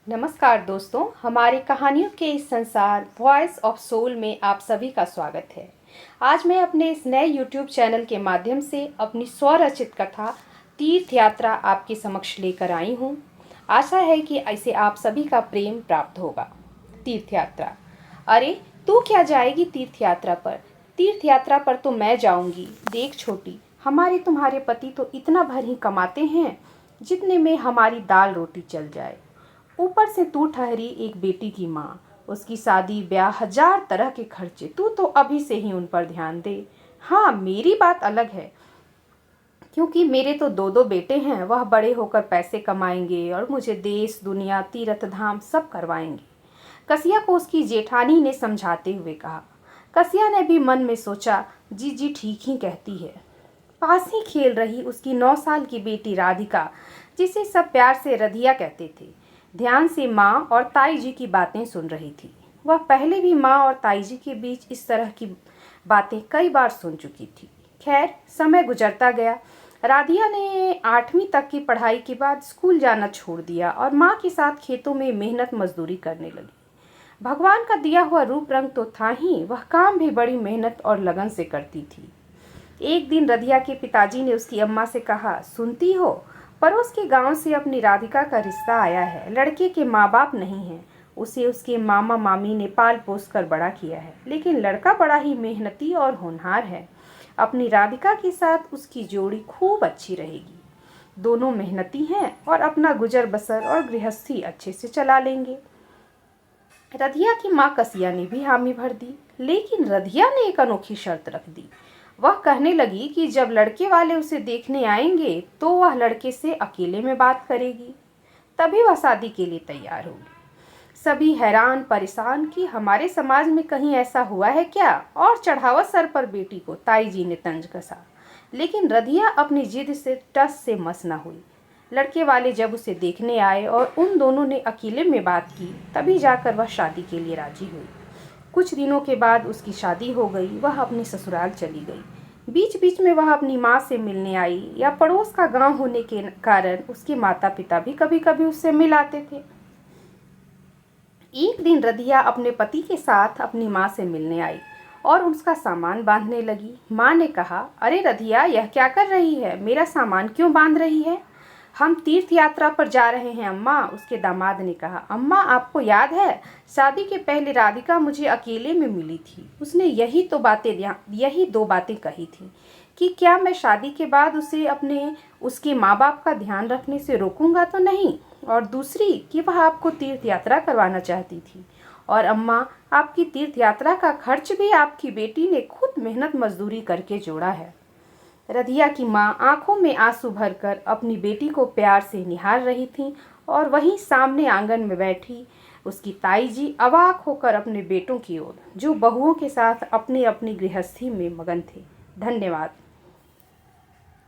नमस्कार दोस्तों, हमारी कहानियों के इस संसार वॉइस ऑफ सोल में आप सभी का स्वागत है। आज मैं अपने इस नए YouTube चैनल के माध्यम से अपनी स्वरचित कथा तीर्थ यात्रा आपके समक्ष लेकर आई हूँ। आशा है कि ऐसे आप सभी का प्रेम प्राप्त होगा। तीर्थ यात्रा। अरे तू क्या जाएगी तीर्थ यात्रा पर? तीर्थ यात्रा पर तो मैं जाऊंगी। देख छोटी, हमारे तुम्हारे पति तो इतना भर ही कमाते हैं जितने में हमारी दाल रोटी चल जाए। ऊपर से तू ठहरी एक बेटी की माँ, उसकी शादी ब्याह, 1000 तरह के खर्चे। तू तो अभी से ही उन पर ध्यान दे। हाँ, मेरी बात अलग है, क्योंकि मेरे तो दो बेटे हैं। वह बड़े होकर पैसे कमाएंगे और मुझे देश दुनिया तीर्थ धाम सब करवाएंगे। कसिया को उसकी जेठानी ने समझाते हुए कहा। कसिया ने भी मन में सोचा, जी जी ठीक ही कहती है। पास ही खेल रही उसकी 9 साल की बेटी राधिका, जिसे सब प्यार से रधिया कहते थे, ध्यान से माँ और ताई जी की बातें सुन रही थी। वह पहले भी माँ और ताई जी के बीच इस तरह की बातें कई बार सुन चुकी थी। खैर, समय गुजरता गया। राधिया ने 8वीं तक की पढ़ाई के बाद स्कूल जाना छोड़ दिया और माँ के साथ खेतों में मेहनत मजदूरी करने लगी। भगवान का दिया हुआ रूप रंग तो था ही, वह काम भी बड़ी मेहनत और लगन से करती थी। एक दिन रधिया के पिताजी ने उसकी अम्मा से कहा, सुनती हो, पड़ोस के गांव से अपनी राधिका का रिश्ता आया है। लड़के के माँ बाप नहीं हैं, उसे उसके मामा मामी ने पाल पोस कर बड़ा किया है, लेकिन लड़का बड़ा ही मेहनती और होनहार है। अपनी राधिका के साथ उसकी जोड़ी खूब अच्छी रहेगी। दोनों मेहनती हैं और अपना गुजर बसर और गृहस्थी अच्छे से चला लेंगे। रधिया की माँ कसिया ने भी हामी भर दी, लेकिन रधिया ने एक अनोखी शर्त रख दी। वह कहने लगी कि जब लड़के वाले उसे देखने आएंगे तो वह लड़के से अकेले में बात करेगी, तभी वह शादी के लिए तैयार होगी। सभी हैरान परेशान कि हमारे समाज में कहीं ऐसा हुआ है क्या, और चढ़ावा सर पर बेटी को। ताई जी ने तंज कसा, लेकिन रधिया अपनी जिद से टस से मस न हुई। लड़के वाले जब उसे देखने आए और उन दोनों ने अकेले में बात की, तभी जाकर वह शादी के लिए राजी हुई। कुछ दिनों के बाद उसकी शादी हो गई। वह अपने ससुराल चली गई। बीच बीच में वह अपनी माँ से मिलने आई, या पड़ोस का गांव होने के कारण उसके माता पिता भी कभी कभी उससे मिल आते थे। एक दिन रधिया अपने पति के साथ अपनी माँ से मिलने आई और उसका सामान बांधने लगी। माँ ने कहा, अरे रधिया, यह क्या कर रही है? मेरा सामान क्यों बांध रही है? हम तीर्थ यात्रा पर जा रहे हैं अम्मा, उसके दामाद ने कहा। अम्मा, आपको याद है, शादी के पहले राधिका मुझे अकेले में मिली थी। उसने यही दो बातें कही थी कि क्या मैं शादी के बाद उसे उसके माँ बाप का ध्यान रखने से रोकूंगा तो नहीं, और दूसरी कि वह आपको तीर्थ यात्रा करवाना चाहती थी। और अम्मा, आपकी तीर्थ यात्रा का खर्च भी आपकी बेटी ने खुद मेहनत मजदूरी करके जोड़ा है। रधिया की माँ आंखों में आंसू भरकर अपनी बेटी को प्यार से निहार रही थी, और वहीं सामने आंगन में बैठी उसकी ताई जी अवाक होकर अपने बेटों की ओर, जो बहुओं के साथ अपनी अपनी गृहस्थी में मगन थे। धन्यवाद।